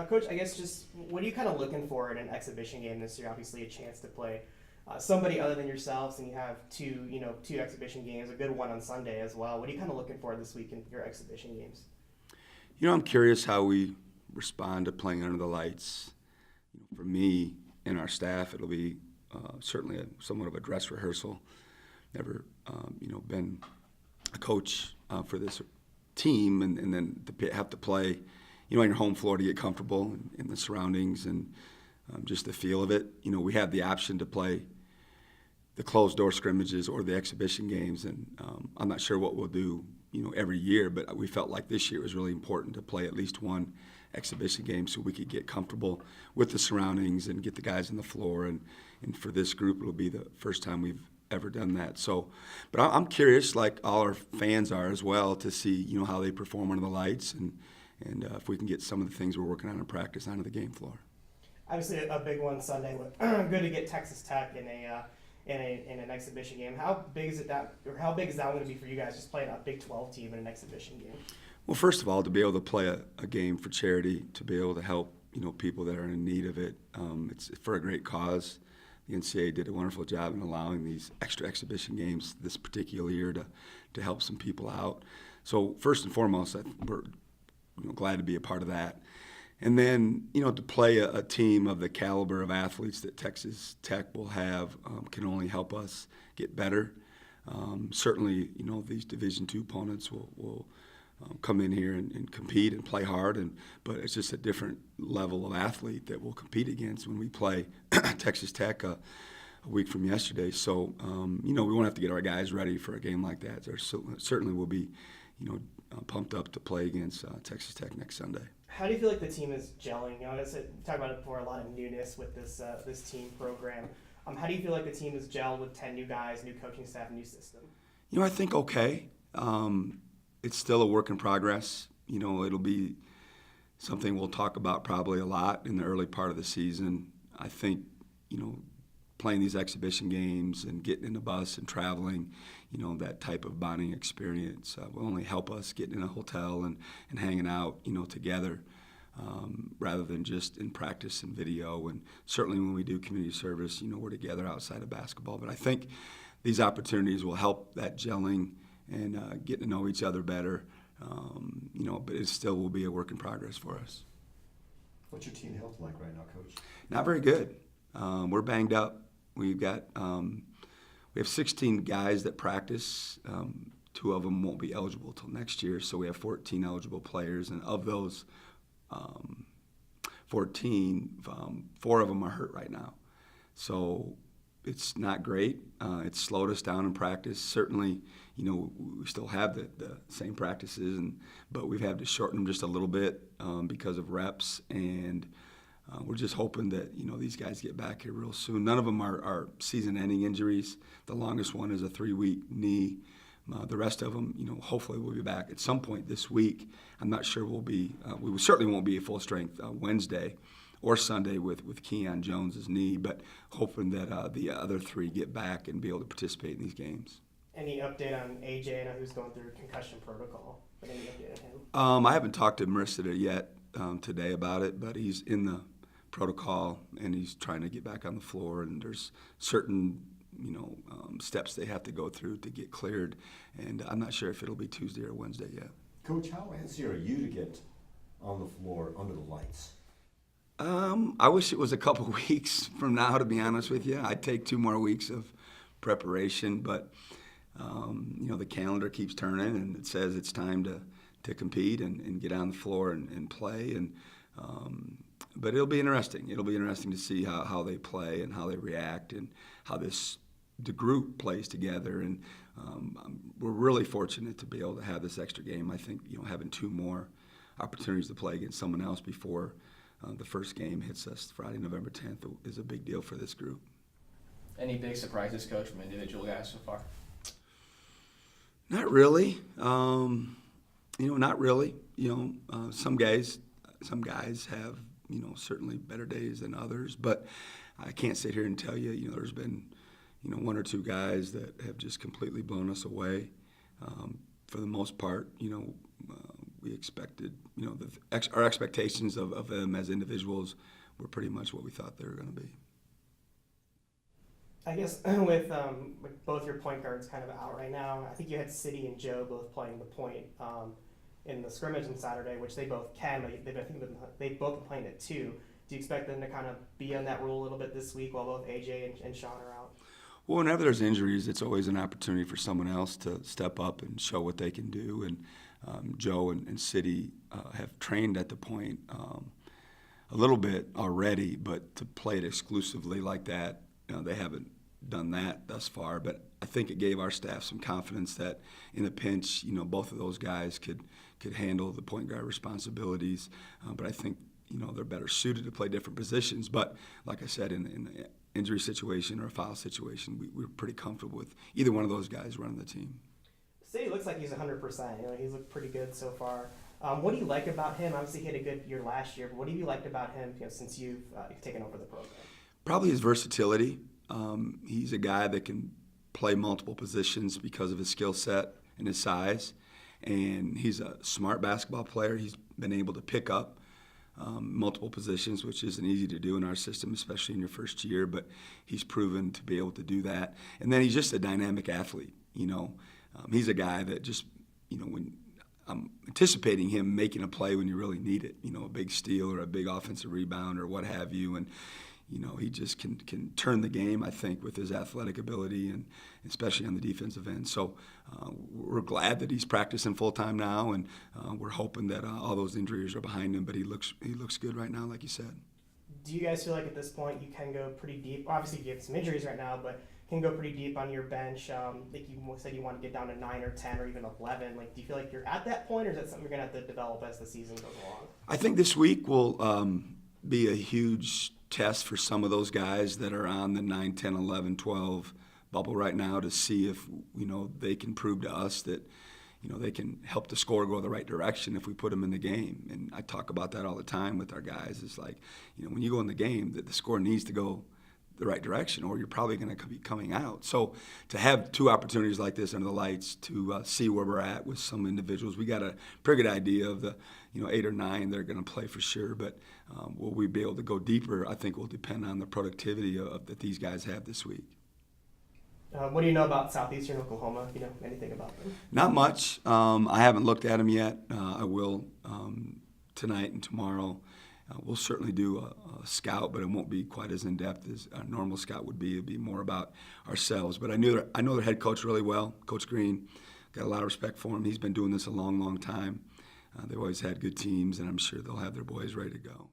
Coach, I guess just what are you kind of looking for in an exhibition game this year? Obviously, a chance to play somebody other than yourselves, and you have two exhibition games, a good one on Sunday as well. What are you kind of looking for this week in your exhibition games? I'm curious how we respond to playing under the lights. For me and our staff, it'll be certainly somewhat of a dress rehearsal. Never, been a coach for this team, and then to have to play, on your home floor to get comfortable in the surroundings and just the feel of it. We have the option to play the closed-door scrimmages or the exhibition games, and I'm not sure what we'll do, every year, but we felt like this year it was really important to play at least one exhibition game so we could get comfortable with the surroundings and get the guys on the floor, and for this group it'll be the first time we've ever done that. So, but I'm curious, like all our fans are as well, to see, how they perform under the lights, and if we can get some of the things we're working on in practice onto the game floor. Obviously, a big one Sunday. Good to get Texas Tech in an exhibition game. How big is that going to be for you guys, just playing a Big 12 team in an exhibition game? Well, first of all, to be able to play a game for charity, to be able to help people that are in need of it, it's for a great cause. The NCAA did a wonderful job in allowing these extra exhibition games this particular year to help some people out. So first and foremost, we're glad to be a part of that. And then, to play a team of the caliber of athletes that Texas Tech will have can only help us get better. Certainly, these Division II opponents will come in here and compete and play hard, but it's just a different level of athlete that we'll compete against when we play Texas Tech a week from yesterday. So, we won't have to get our guys ready for a game like that. There certainly will be, pumped up to play against Texas Tech next Sunday. How do you feel like the team is gelling? We talked about it before, a lot of newness with this team program. How do you feel like the team is gelled with 10 new guys, new coaching staff, new system? I think okay. It's still a work in progress. It'll be something we'll talk about probably a lot in the early part of the season. I think, playing these exhibition games and getting in the bus and traveling, that type of bonding experience will only help us getting in a hotel and hanging out, together, rather than just in practice and video. And certainly when we do community service, we're together outside of basketball. But I think these opportunities will help that gelling and getting to know each other better, but it still will be a work in progress for us. What's your team health like right now, Coach? Not very good. We're banged up. We've got we have 16 guys that practice. 2 of them won't be eligible till next year, so we have 14 eligible players, and of those 14, 4 of them are hurt right now. So it's not great. It's slowed us down in practice. Certainly, we still have the same practices, but we've had to shorten them just a little bit because of reps, and we're just hoping that, these guys get back here real soon. None of them are season-ending injuries. The longest one is a 3-week knee. The rest of them, hopefully we'll be back at some point this week. I'm not sure we'll be. We certainly won't be at full strength Wednesday or Sunday with Keon Jones's knee, but hoping that the other 3 get back and be able to participate in these games. Any update on AJ? I know who's going through concussion protocol, but any update on him? I haven't talked to Marissa yet today about it, but he's in the protocol and he's trying to get back on the floor, and there's certain steps they have to go through to get cleared, and I'm not sure if it'll be Tuesday or Wednesday yet. Coach, how antsy are you to get on the floor under the lights? I wish it was a couple weeks from now, to be honest with you. I'd take 2 more weeks of preparation, but the calendar keeps turning and it says it's time to compete and get on the floor and play, and but it'll be interesting. It'll be interesting to see how they play and how they react and how the group plays together. And we're really fortunate to be able to have this extra game. I think having 2 more opportunities to play against someone else before the first game hits us Friday, November 10th is a big deal for this group. Any big surprises, Coach, from individual guys so far? Not really. Not really. Some guys have certainly better days than others, but I can't sit here and tell you. There's been 1 or 2 guys that have just completely blown us away. For the most part, we expected. You know, our expectations of them as individuals were pretty much what we thought they were going to be. I guess with both your point guards kind of out right now, I think you had City and Joe both playing the point in the scrimmage on Saturday, which they both can. But they've both been playing it too. Do you expect them to kind of be on that role a little bit this week while both AJ and Sean are out? Well, whenever there's injuries, it's always an opportunity for someone else to step up and show what they can do. And Joe and City have trained at the point a little bit already, but to play it exclusively like that, they haven't done that thus far. But I think it gave our staff some confidence that in a pinch, both of those guys could handle the point guard responsibilities. But I think they're better suited to play different positions. But like I said, in the injury situation or a foul situation, we're pretty comfortable with either one of those guys running the team. City looks like he's 100%. He's looked pretty good so far. What do you like about him? Obviously, he had a good year last year. But what have you liked about him since you've taken over the program? Probably his versatility. He's a guy that can play multiple positions because of his skill set and his size. And he's a smart basketball player. He's been able to pick up multiple positions, which isn't easy to do in our system, especially in your first year, but he's proven to be able to do that. And then he's just a dynamic athlete. He's a guy that just, when I'm anticipating him making a play when you really need it, a big steal or a big offensive rebound or what have you. And he just can turn the game, I think, with his athletic ability and especially on the defensive end. So we're glad that he's practicing full-time now, and we're hoping that all those injuries are behind him, but he looks good right now, like you said. Do you guys feel like at this point you can go pretty deep? Obviously, you have some injuries right now, but can go pretty deep on your bench. Like you said, you want to get down to 9 or 10 or even 11. Like, do you feel like you're at that point, or is that something you're going to have to develop as the season goes along? I think this week will be a huge test for some of those guys that are on the 9, 10, 11, 12 bubble right now to see if, they can prove to us that, they can help the score go the right direction if we put them in the game. And I talk about that all the time with our guys. It's like, when you go in the game, that the score needs to go the right direction or you're probably going to be coming out. So to have two opportunities like this under the lights to see where we're at with some individuals, we got a pretty good idea of the 8 or 9 that are going to play for sure. But will we be able to go deeper, I think will depend on the productivity that these guys have this week. What do you know about Southeastern Oklahoma? Anything about them? Not much. I haven't looked at them yet. I will tonight and tomorrow. We'll certainly do a scout, but it won't be quite as in-depth as a normal scout would be. It'd be more about ourselves. But I know their head coach really well, Coach Green. Got a lot of respect for him. He's been doing this a long, long time. They've always had good teams, and I'm sure they'll have their boys ready to go.